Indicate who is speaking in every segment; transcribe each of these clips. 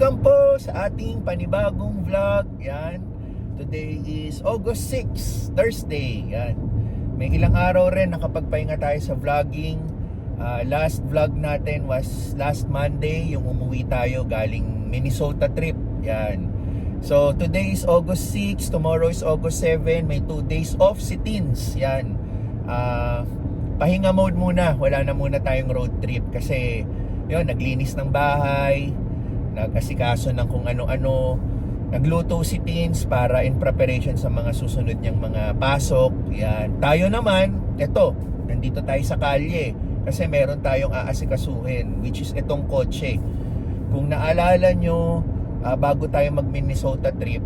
Speaker 1: Welcome po sa ating panibagong vlog. Yan. Today is August 6, Thursday. Yan. May ilang araw rin nakapagpahinga tayo sa vlogging. Last vlog natin was last Monday, yung umuwi tayo galing Minnesota trip. Yan. So today is August 6, tomorrow is August 7. May 2 days off si Teens. Yan. Pahinga mode muna. Wala na muna tayong road trip kasi yun, naglinis ng bahay, nag-asikaso ng kung ano-ano, nagluto si Teens para in preparation sa mga susunod niyang mga pasok. Yan. Tayo naman, eto, nandito tayo sa kalye kasi meron tayong aasikasuhin, which is itong kotse. Kung naalala nyo, bago tayo mag Minnesota trip,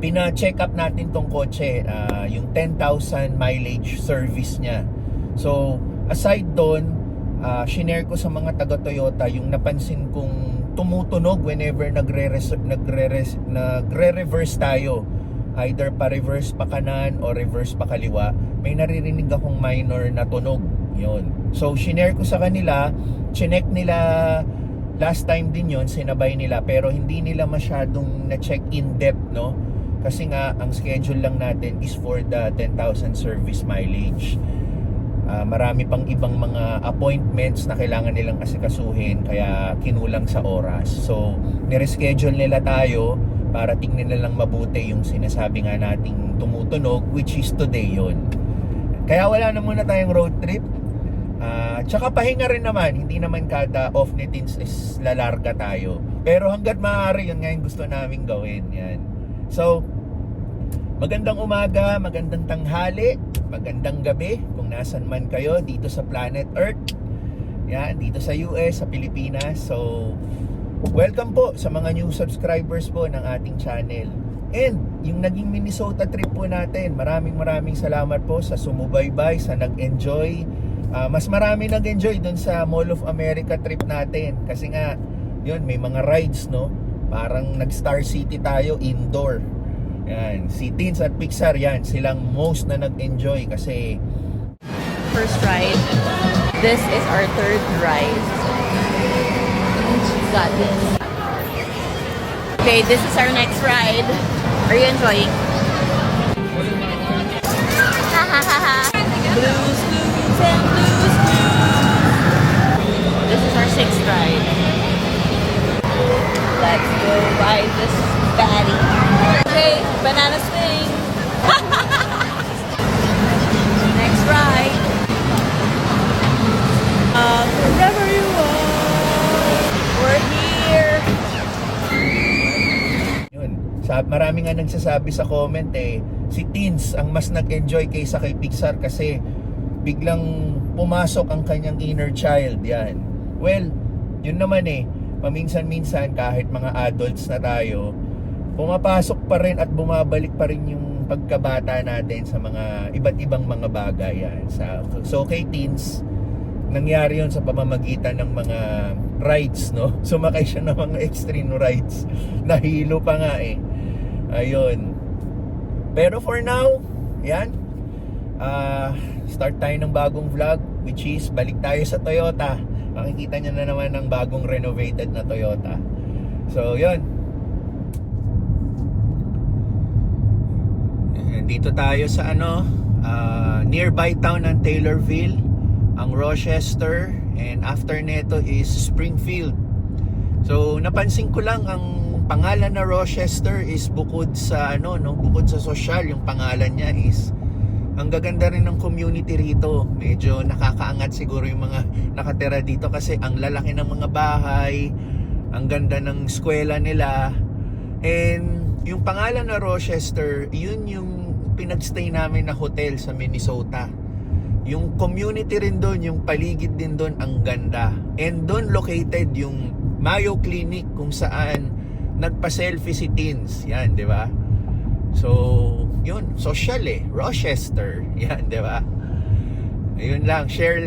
Speaker 1: pina-check up natin tong kotse, yung 10,000 mileage service niya. So aside doon, shinare ko sa mga taga Toyota yung napansin kong tumutunog whenever nagre-reverse tayo, either pa-reverse pa kanan o reverse pa kaliwa. May naririnig akong minor na tunog. Yun. So shinare ko sa kanila, chinek nila last time din yon, sinabay nila, pero hindi nila masyadong na-check in depth, no? Kasi nga ang schedule lang natin is for the 10,000 service mileage. Marami pang ibang mga appointments na kailangan nilang asikasuhin, kaya kinulang sa oras. So nireschedule nila tayo para tingnan nilang mabuti yung sinasabi nga nating tumutunog, which is today yon. Kaya wala na muna tayong road trip. Tsaka pahinga rin naman, hindi naman kada off ni Teens is lalarga tayo. Pero hanggat maaari, yun nga yung gusto naming gawin. Yan. So magandang umaga, magandang tanghali, magandang gabi kung nasan man kayo dito sa planet Earth. Yan, dito sa US, sa Pilipinas. So welcome po sa mga new subscribers po ng ating channel. And yung naging Minnesota trip po natin, maraming salamat po sa sumubaybay, sa nag-enjoy. Mas marami nag-enjoy dun sa Mall of America trip natin. Kasi nga, yun, may mga rides, no? Parang nag-Star City tayo, indoor. Yan, si Teens at Pixar, yan, silang most na nag-enjoy kasi
Speaker 2: first ride. This is our third ride. She's got this. Okay, this is our next ride. Are you enjoying? Ha ha ha ha. Blues, blues, and blues, blues. This is our sixth ride. Let's go ride this baddie. Okay, banana swing. Next ride. Wherever you are, we're here.
Speaker 1: yun, marami nga nagsasabi sa comment si Teens ang mas nag-enjoy kaysa kay Pixar kasi biglang pumasok ang kanyang inner child. Yan. Well, yun naman paminsan-minsan kahit mga adults na tayo, pumapasok pa rin at bumabalik pa rin yung pagkabata natin sa mga iba't ibang mga bagay. Yan. So kay Teens, nangyari yun sa pamamagitan ng mga rides, no? Sumakay siya ng mga extreme rides. Nahilo pa nga Ayun. Pero for now, yan. Start tayo ng bagong vlog, which is balik tayo sa Toyota. Makikita nyo na naman ng bagong renovated na Toyota. So yun. Dito tayo sa nearby town ng Taylorville, ang Rochester, and after neto is Springfield. So napansin ko lang ang pangalan na Rochester is bukod sa bukod sa social, yung pangalan niya is ang gaganda rin ng community rito. Medyo nakakaangat siguro yung mga nakatira dito kasi ang lalaki ng mga bahay, ang ganda ng eskwela nila. And yung pangalan na Rochester, yun yung pinagstay namin na hotel sa Minnesota. Yung community rin doon, yung paligid din doon, ang ganda. And doon located yung Mayo Clinic kung saan nagpa-selfie si Teens. Yan, di ba? So, yun, social Rochester. Yan, di ba? Ayun lang, share.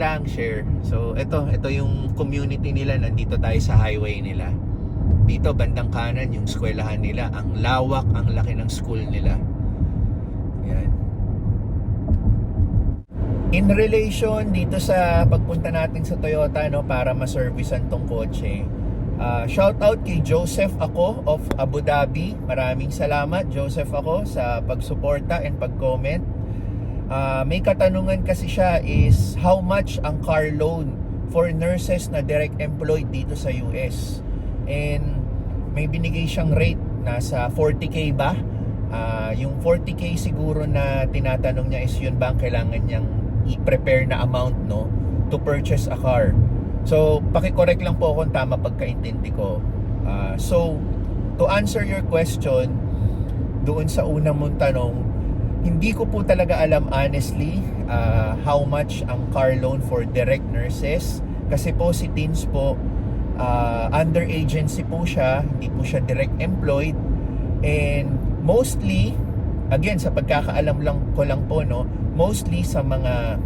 Speaker 1: So, ito yung community nila. Nandito tayo sa highway nila. Dito, bandang kanan, yung eskwelahan nila. Ang lawak, ang laki ng school nila. Yan. In relation dito sa pagpunta natin sa Toyota, para ma-servicean tong kotse, Shout out kay Joseph ako of Abu Dhabi. Maraming salamat Joseph ako sa pagsuporta and pag-comment. May katanungan kasi siya is how much ang car loan for nurses na direct employed dito sa US. And may binigay siyang rate, nasa 40k ba? Yung 40k siguro na tinatanong niya is yun ba ang kailangan niyang i-prepare na amount, no, to purchase a car. So paki-correct lang po kung tama pagkaintindi ko. So to answer your question doon sa unang mong tanong, hindi ko po talaga alam honestly how much ang car loan for direct nurses, kasi po si Teens po under agency po siya, hindi po siya direct employed. And mostly, again sa pagkakaalam lang ko lang po, no, mostly sa mga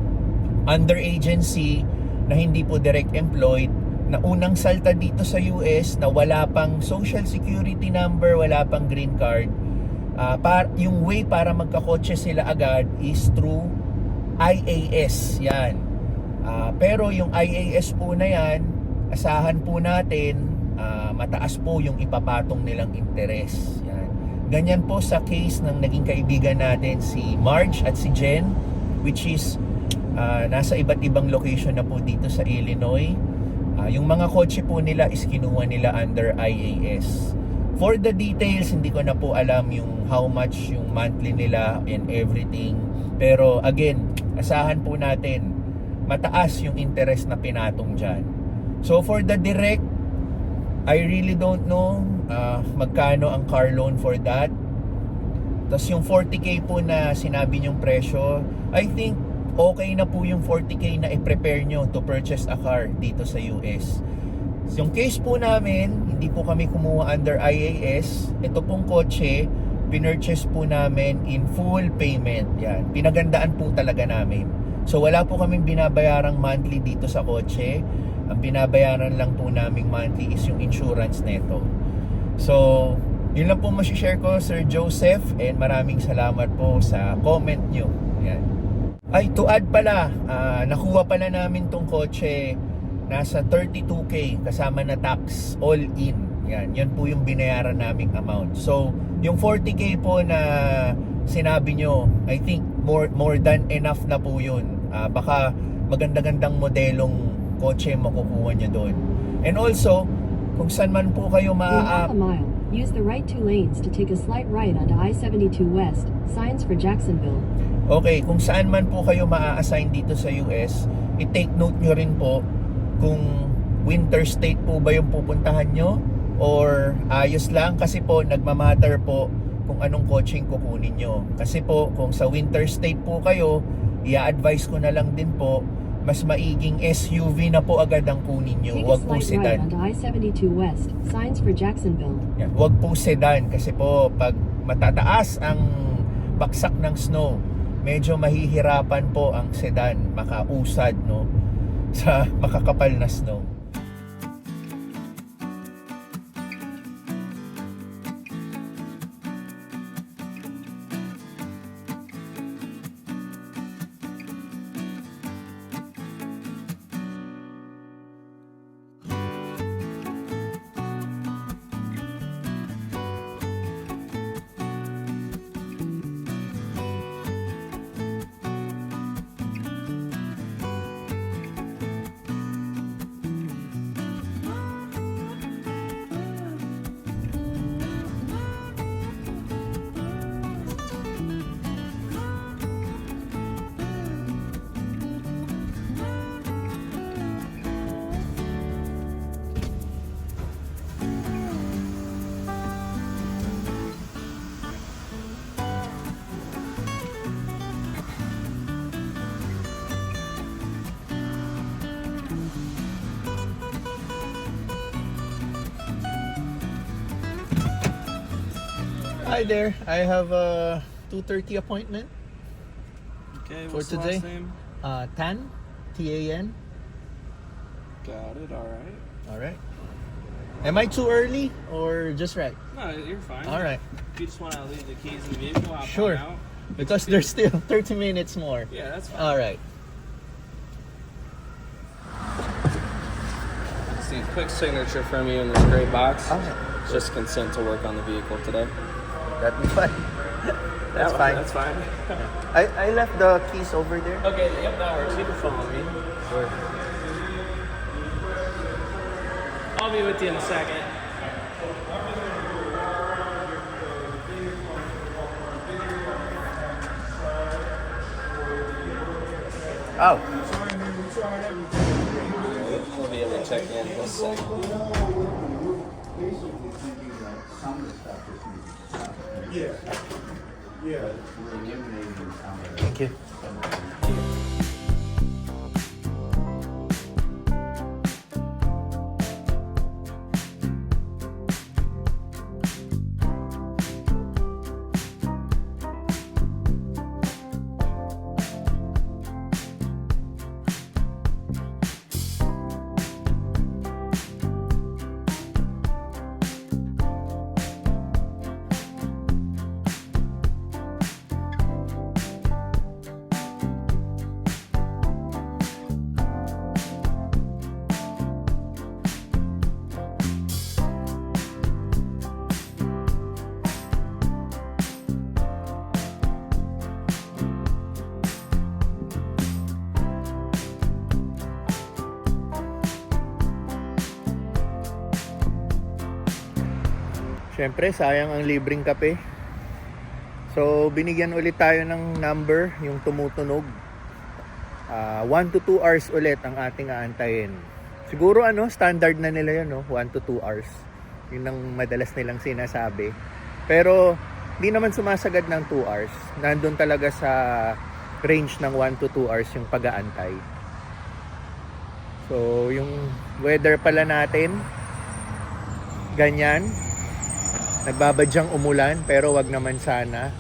Speaker 1: under agency na hindi po direct employed, na unang salta dito sa US, na wala pang social security number, wala pang green card, yung way para magkakotse sila agad is through IAS. Yan. Pero yung IAS po na yan, asahan po natin, mataas po yung ipapatong nilang interest. Yan. Ganyan po sa case ng naging kaibigan natin si Marge at si Jen, which is nasa iba't ibang location na po dito sa Illinois. Yung mga kotse po nila is kinuha nila under IAS. For the details, hindi ko na po alam yung how much yung monthly nila and everything. Pero again, asahan po natin, mataas yung interest na pinatong dyan. So for the direct, I really don't know magkano ang car loan for that. Tapos yung 40k po na sinabi nyong presyo, I think okay na po yung 40k na i-prepare nyo to purchase a car dito sa US. Yung case po namin, hindi po kami kumuha under IAS. Ito pong kotse, pinurchase po namin in full payment. Yan, pinagandaan po talaga namin. So wala po kaming binabayarang monthly dito sa kotse. Ang binabayaran lang po naming monthly is yung insurance neto. So yun lang po masishare ko, Sir Joseph, and maraming salamat po sa comment nyo. Yan. Ay, to add pala, nakuha pala namin tong kotse, nasa 32k kasama na tax, all in. Yan po yung binayaran naming amount. So yung 40k po na sinabi nyo, I think more than enough na po yun. Baka maganda-gandang modelong kotse makukuha nyo doon. And also, kung saan man po kayo
Speaker 3: In half a mile, use the right 2 lanes to take a slight right onto I-72 West, signs for Jacksonville.
Speaker 1: Okay, kung saan man po kayo maa-assign dito sa US, i-take note nyo rin po kung winter state po ba yung pupuntahan nyo or ayos lang, kasi po nagmamatter po kung anong coaching kukunin nyo. Kasi po kung sa winter state po kayo, i-advise ko na lang din po, mas maiging SUV na po agad ang kunin nyo.
Speaker 3: Take a
Speaker 1: Huwag po
Speaker 3: slight right
Speaker 1: sedan.
Speaker 3: onto I-72 West, signs for Jacksonville.
Speaker 1: Yan, huwag po sedan kasi po pag matataas ang baksak ng snow, medyo mahihirapan po ang sedan makausad, no, sa makakapal na snow. Hi there, I have a 2:30 appointment
Speaker 4: Okay,
Speaker 1: for
Speaker 4: what's the
Speaker 1: today.
Speaker 4: last name?
Speaker 1: Tan, T-A-N.
Speaker 4: Got it, alright.
Speaker 1: All right. Am I too early or just right?
Speaker 4: No, you're fine.
Speaker 1: All right.
Speaker 4: If you just want to leave the keys in the vehicle, I'll
Speaker 1: Sure.
Speaker 4: out.
Speaker 1: Because there's still 30 minutes more.
Speaker 4: Yeah, that's fine.
Speaker 1: All right.
Speaker 4: Just need quick signature from you in this gray box.
Speaker 1: Okay.
Speaker 4: Just consent to work on the vehicle today.
Speaker 1: That'd be fine. That's fine.
Speaker 4: That's fine.
Speaker 1: I left the keys over there.
Speaker 4: Okay, yep, that works. You can follow me.
Speaker 1: Sure.
Speaker 4: I'll be with you in a second.
Speaker 1: Oh,
Speaker 4: We'll be able to check in this second.
Speaker 1: thank you. Siyempre, sayang ang libreng kape. So, binigyan ulit tayo ng number, yung tumutunog. 1 to 2 hours ulit ang ating aantayin. Siguro standard na nila yun, 1 to 2 hours. Yun ang madalas nilang sinasabi. Pero, di naman sumasagad ng 2 hours. Nandun talaga sa range ng 1 to 2 hours yung pag-aantay. So, yung weather pala natin, ganyan. Nagbabadyang umulan pero wag naman sana.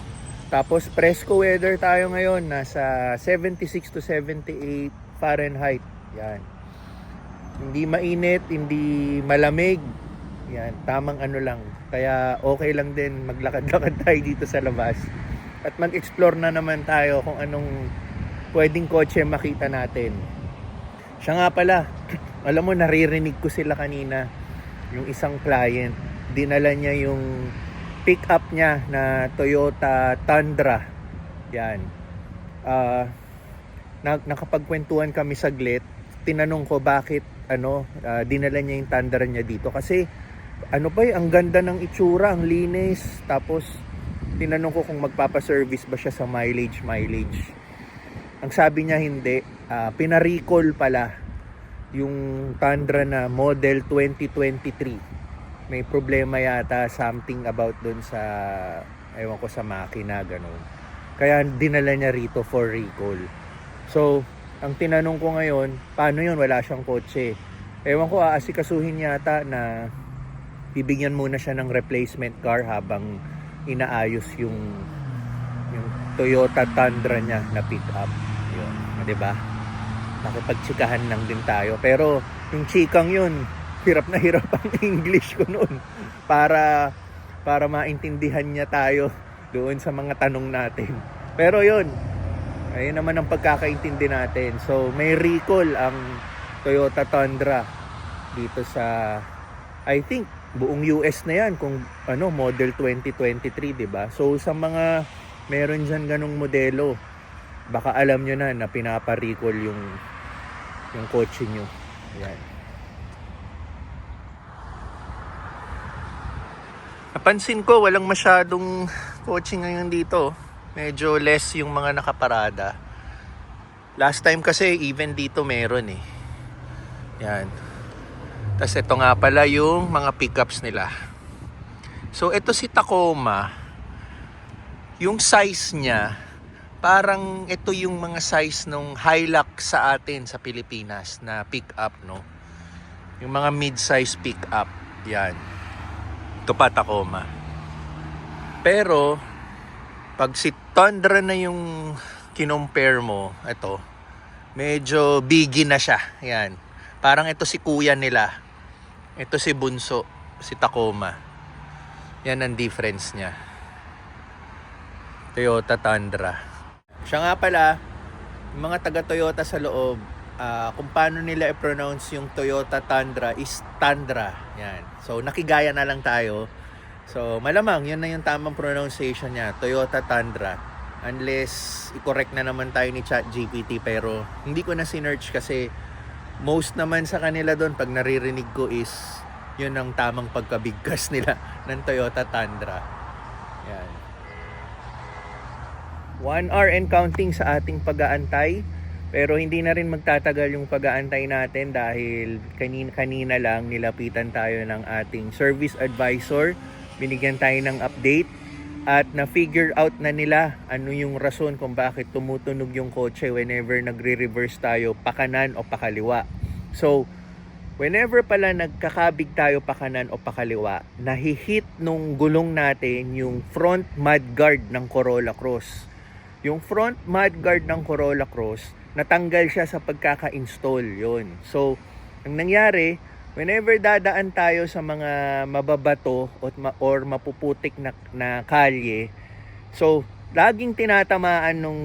Speaker 1: Tapos presko weather tayo ngayon, nasa 76 to 78 Fahrenheit. Yan. Hindi mainit, hindi malamig. Yan, tamang lang. Kaya okay lang din maglakad-lakad tayo dito sa labas. At mag-explore na naman tayo kung anong pwedeng kotse makita natin. Siya nga pala, alam mo, naririnig ko sila kanina, yung isang client. Dinala niya yung pick-up niya na Toyota Tundra. Yan. Nakapagkwentuhan kami saglit. Tinanong ko bakit dinala niya yung Tundra niya dito. Kasi ang ganda ng itsura, ang linis. Tapos tinanong ko kung magpapaservice ba siya sa mileage. Ang sabi niya hindi. Pina-recall pala yung Tundra na model 2023. May problema yata, something about dun sa, ewan ko, sa makina, ganun. Kaya dinala niya rito for recall. So, ang tinanong ko ngayon, paano yun? Wala siyang kotse. Ewan ko, aasikasuhin yata na bibigyan muna siya ng replacement car habang inaayos yung Toyota Tundra niya na pick up. Yun, 'di ba? Nakipagtsikahan lang din tayo. Pero yung chikang yun, hirap na hirap ang English ko noon para maintindihan niya tayo doon sa mga tanong natin. Pero yun, ayun naman ang pagkakaintindi natin. So may recall ang Toyota Tundra dito sa, I think buong US na yan kung model 2023, 'di ba? So sa mga meron diyan ganung modelo, baka alam nyo na pinapa-recall yung kotse nyo. Ayan. Napansin ko walang masyadong kotse ngayon dito. Medyo less yung mga nakaparada. Last time kasi even dito meron eh. Yan. Tapos ito nga pala yung mga pickups nila. So ito si Tacoma. Yung size niya, parang ito yung mga size nung Hilux sa atin sa Pilipinas na pickup, no? Yung mga mid-size pickup. Yan. Ito pa, Tacoma. Pero, pag si Tundra na yung kinompare mo, ito, medyo biggie na siya. Yan. Parang ito si kuya nila. Ito si Bunso, si Tacoma. Yan ang difference niya. Toyota Tundra. Siya nga pala, yung mga taga-Toyota sa loob, kung paano nila i-pronounce yung Toyota Tundra is Tundra. Yan. So, nakigaya na lang tayo. So, malamang, yun na yung tamang pronunciation niya. Toyota Tundra. Unless, i-correct na naman tayo ni ChatGPT. Pero, hindi ko na sinearch kasi most naman sa kanila doon, pag naririnig ko is, yun ang tamang pagkabigkas nila ng Toyota Tundra. Yan. 1 hour and counting sa ating pag-aantay. Pero hindi na rin magtatagal yung pag-aantay natin dahil kanina lang nilapitan tayo ng ating service advisor. Binigyan tayo ng update at na-figure out na nila ano yung rason kung bakit tumutunog yung kotse whenever nagre-reverse tayo pakanan o pakaliwa. So, whenever pala nagkakabig tayo pakanan o pakaliwa, nahihit nung gulong natin yung front mudguard ng Corolla Cross. Yung front mudguard ng Corolla Cross, natanggal siya sa pagkaka-install yon. So, ang nangyari, whenever dadaan tayo sa mga mababato or mapuputik na kalye, so, laging tinatamaan nung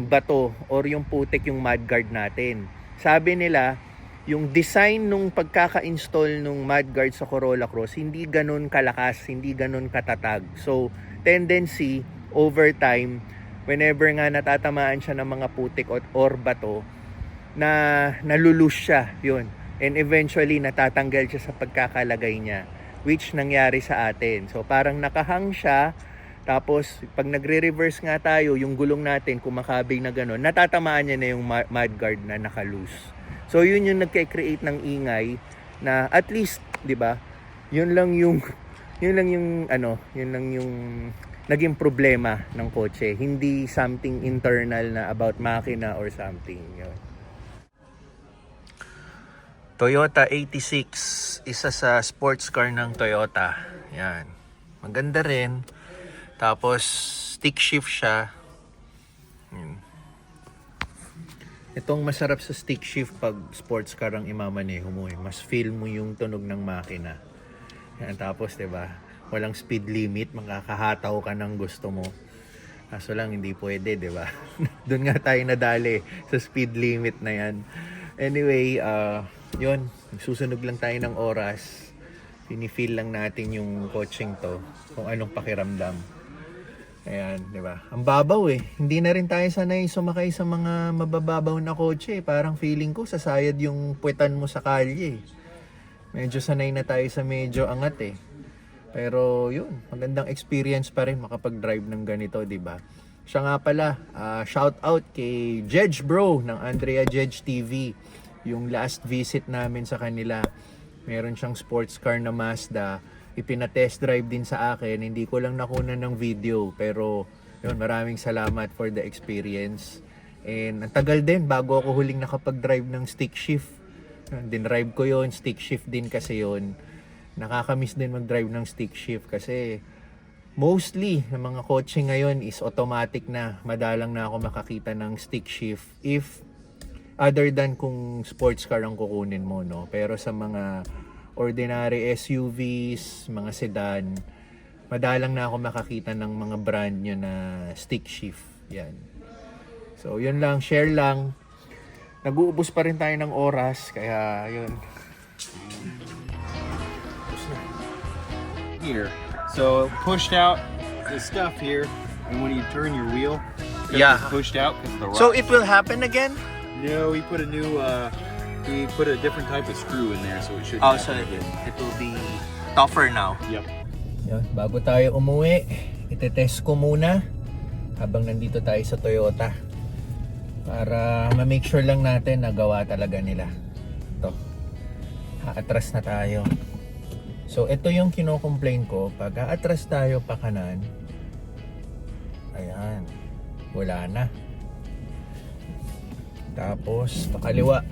Speaker 1: bato or yung putik yung mudguard natin. Sabi nila, yung design nung pagkaka-install nung mudguard sa Corolla Cross, hindi ganun kalakas, hindi ganun katatag. So, tendency, over time, whenever nga natatamaan siya ng mga putik or bato, na nalulus siya, yun. And eventually, natatanggal siya sa pagkakalagay niya, which nangyari sa atin. So, parang nakahang siya, tapos, pag nagre-reverse nga tayo, yung gulong natin, kumakabig na gano'n, natatamaan niya na yung mudguard na nakalus. So, yun yung nagke-create ng ingay, na at least, di ba, yun lang yung naging problema ng kotse, hindi something internal na about makina or something. Yun. Toyota 86, isa sa sports car ng Toyota. Yan. Maganda rin. Tapos stick shift siya. Yan. Itong masarap sa stick shift pag sports car ang imamaneho mo, mas feel mo yung tunog ng makina. Yan. Tapos 'di ba? Walang speed limit, makakahataw ka ng gusto mo. Kaso lang, hindi pwede, di ba? Doon nga tayo nadali sa speed limit na yan. Anyway, yun. Susunog lang tayo ng oras. Pinifeel lang natin yung coaching to. Kung anong pakiramdam. Ayan, di ba? Ang babaw eh. Hindi na rin tayo sanay sumakay sa mga mabababaw na kotse. Parang feeling ko, sasayad yung puwetan mo sa kalye. Medyo sanay na tayo sa medyo angat eh. Pero yun, magandang experience pa rin makapag-drive ng ganito, di ba? Siya nga pala, shout out kay Jedge Bro ng Andrea Jedge TV. Yung last visit namin sa kanila, meron siyang sports car na Mazda. Ipina-test drive din sa akin. Hindi ko lang nakunan ng video, pero yun, maraming salamat for the experience. And ang tagal din bago ako huling nakapag-drive ng stick shift. Dinrive ko yon, stick shift din kasi yon. Nakakamiss din mag-drive ng stick shift kasi mostly ng mga kotse ngayon is automatic na. Madalang na ako makakita ng stick shift if other than kung sports car ang kukunin mo, no? Pero sa mga ordinary SUVs, mga sedan, madalang na ako makakita ng mga brand nyo na stick shift. Yan. So, yun lang. Share lang. Nag-uubos pa rin tayo ng oras. Kaya, yun.
Speaker 4: Here. So pushed out the stuff here, and when you turn your wheel,
Speaker 1: Yeah.
Speaker 4: it's pushed out because the rock.
Speaker 1: So, it will happen again?
Speaker 4: No, we put a new, we put a different type of screw in there, so it should.
Speaker 1: Oh, so it will be tougher now.
Speaker 4: Yep.
Speaker 1: Yan, bago tayo umuwi, itetest ko muna habang nandito tayo sa Toyota para ma-make sure lang natin na gawa talaga nila. Ito, aatras na tayo. So, ito yung kino-complain ko. Pag aatras tayo pa kanan, ayan, wala na. Tapos, pakaliwa.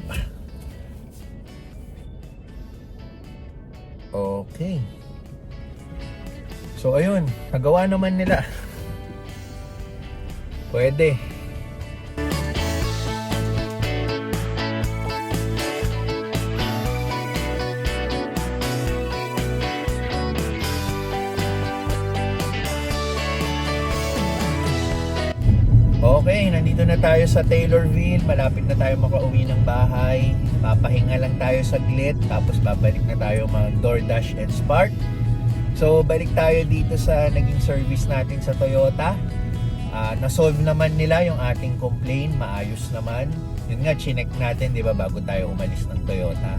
Speaker 1: Okay. So, ayun, nagawa naman nila. Pwede. Okay, nandito na na tayo sa Taylorville, malapit na tayo makauwi ng bahay. Papahinga lang tayo saglit, tapos babalik na tayo mag DoorDash and Spark. So balik tayo dito sa naging service natin sa Toyota. Na-solve naman nila yung ating complaint, maayos naman. Yun nga, chinek natin, di ba, bago tayo umalis ng Toyota.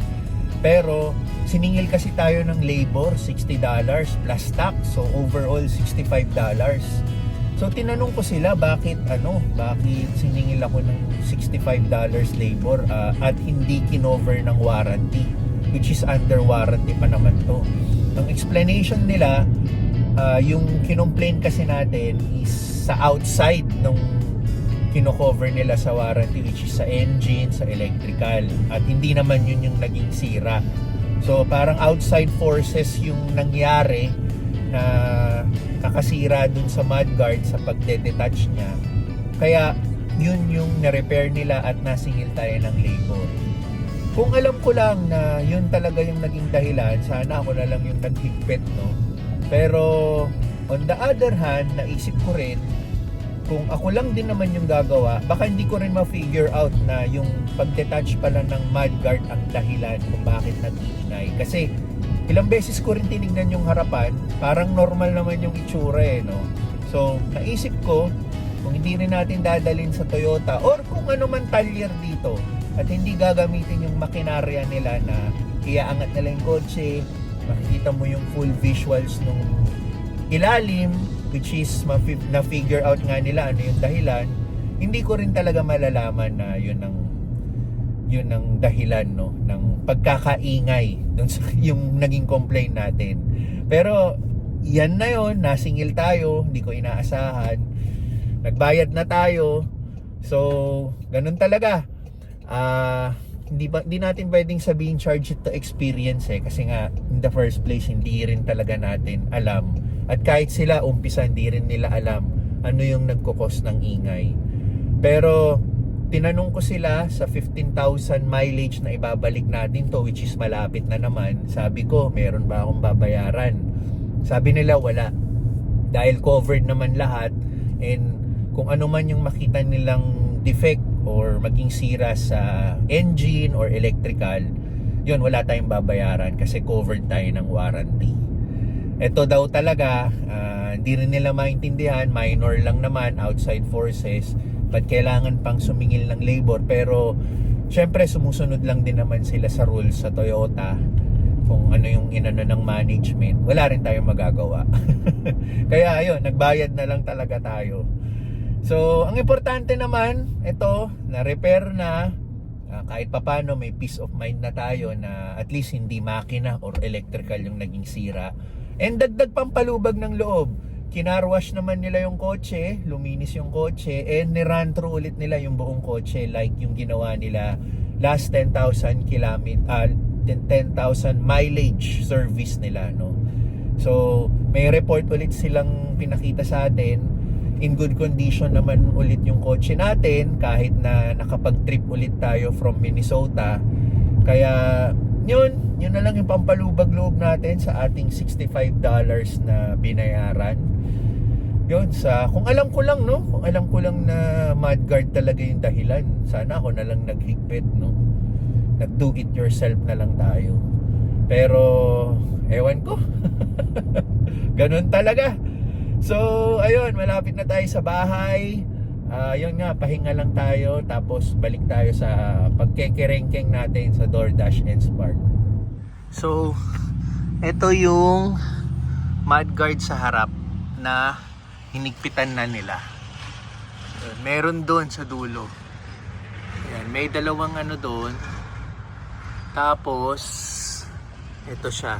Speaker 1: Pero siningil kasi tayo ng labor, $60 plus tax. So overall $65. So tinanong ko sila bakit siningil ako ng $65 labor at hindi kinover ng warranty, which is under warranty pa naman to. Ang explanation nila, yung kinomplain kasi natin is sa outside nung kino-cover nila sa warranty, which is sa engine, sa electrical, at hindi naman yun yung naging sira. So parang outside forces yung nangyari na nakasira dun sa mudguard sa pagde-detach niya. Kaya yun yung na-repair nila at nasingil tayo ng labor. Kung alam ko lang na yun talaga yung naging dahilan, sana ako na lang yung naghigpit, no? Pero on the other hand, naisip ko rin, kung ako lang din naman yung gagawa, baka hindi ko rin ma-figure out na yung pag-detach pala ng mudguard ang dahilan kung bakit nag-iingay. Kasi ilang beses ko rin tinignan yung harapan, parang normal naman yung itsura no? So, naisip ko, kung hindi rin natin dadalhin sa Toyota or kung ano man talyer dito at hindi gagamitin yung makinarya nila na iaangat nila yung kotse, makikita mo yung full visuals nung ilalim, which is na-figure out nga nila ano yung dahilan, hindi ko rin talaga malalaman na yun ang dahilan, no, ng pagkakaingay dun sa yung naging complaint natin. Pero yan na yun, nasingil tayo, hindi ko inaasahan, nagbayad na tayo. So ganun talaga. Hindi natin pwedeng sabihin charge it to experience kasi nga in the first place hindi rin talaga natin alam, at kahit sila umpisa hindi rin nila alam ano yung nagkukos ng ingay. Pero tinanong ko sila sa 15,000 mileage na ibabalik natin to, which is malapit na naman. Sabi ko, meron ba akong babayaran? Sabi nila wala, dahil covered naman lahat, and kung ano man yung makita nilang defect or maging sira sa engine or electrical, yun, wala tayong babayaran kasi covered tayo ng warranty. Ito daw talaga, hindi rin nila maintindihan, minor lang naman, outside forces, but kailangan pang sumingil ng labor. Pero syempre sumusunod lang din naman sila sa rules sa Toyota, kung ano yung inano ng management. Wala rin tayong magagawa. Kaya ayun, nagbayad na lang talaga tayo. So ang importante naman, ito, na-repair na, kahit papano may peace of mind na tayo na at least hindi makina or electrical yung naging sira. And dagdag pampalubag ng loob, kinarwash naman nila yung kotse, luminis yung kotse, and ni-run through ulit nila yung buong kotse like yung ginawa nila last 10,000 mileage service nila, no? So may report ulit silang pinakita sa atin, in good condition naman ulit yung kotse natin kahit na nakapag-trip ulit tayo from Minnesota. Kaya yun na lang yung pampalubag loob natin sa ating $65 na binayaran. Yun, kung alam ko lang, no? Kung alam ko lang na mudguard talaga yung dahilan, sana ako na lang naghigpit, no? Nag-do it yourself na lang tayo. Pero ewan ko. Ganun talaga. So ayun, malapit na tayo sa bahay. Yun nga, pahinga lang tayo, tapos balik tayo sa pagkekerengkeng natin sa DoorDash and Spark. So ito yung mudguard sa harap na hinigpitan na nila. Meron doon sa dulo. Ayan, may dalawang ano doon. Tapos ito siya.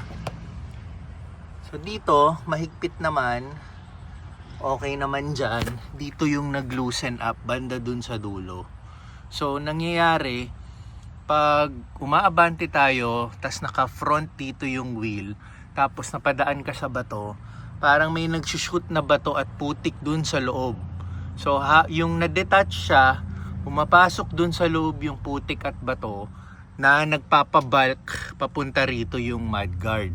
Speaker 1: So dito mahigpit naman. Okay naman dyan. Dito yung nag-loosen up banda dun sa dulo. So nangyayari, pag umaabante tayo, tas naka-front dito yung wheel, tapos napadaan ka sa bato, parang may nagsushoot na bato at putik dun sa loob. So yung na-detach siya, pumapasok dun sa loob yung putik at bato na nagpapabalk papunta rito yung mudguard.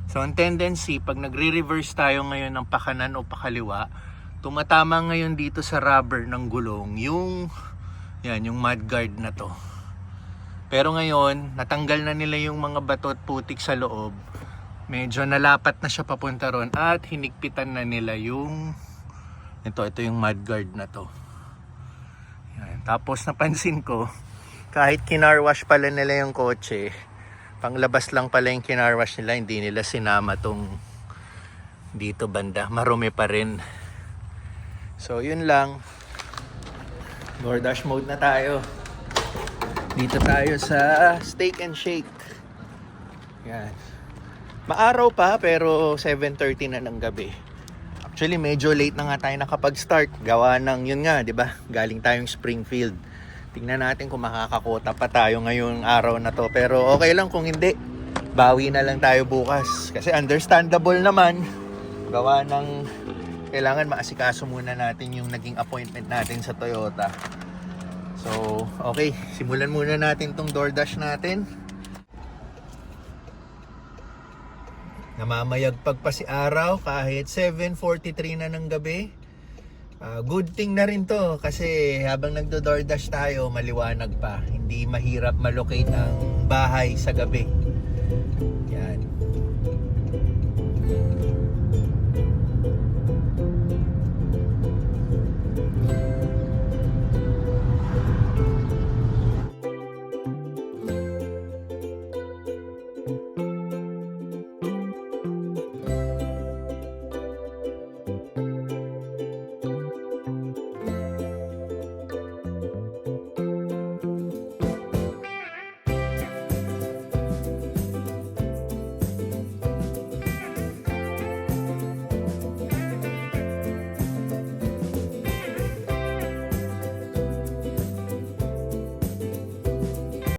Speaker 1: So ang tendency, pag nagre-reverse tayo ngayon ng pakanan o pakaliwa, tumatama ngayon dito sa rubber ng gulong yung mudguard na to. Pero ngayon, natanggal na nila yung mga bato at putik sa loob. Medyo nalapat na siya papunta ron at hinigpitan na nila yung ito yung mudguard na to. Yan. Tapos napansin ko, kahit kinarwash pala nila yung kotse, panglabas lang pala yung kinarwash nila, hindi nila sinama tong dito banda. Marumi pa rin. So yun lang. DoorDash mode na tayo. Dito tayo sa Steak and Shake. Yan. Maaraw pa pero 7:30 na ng gabi. Actually medyo late na nga tayo nakapag-start. Gawa ng yun nga, 'di ba? Galing tayong Springfield. Tingnan natin kung makakakota pa tayo ngayong araw na to. Pero okay lang kung hindi. Bawi na lang tayo bukas. Kasi understandable naman. Gawa ng kailangan maasikaso muna natin yung naging appointment natin sa Toyota. So, okay. Simulan muna natin tong DoorDash natin. Namamayagpag pa si araw kahit 7:43 na ng gabi. Good thing na rin to kasi habang nagdo-DoorDash tayo, maliwanag pa. Hindi mahirap malocate ang bahay sa gabi. Yan.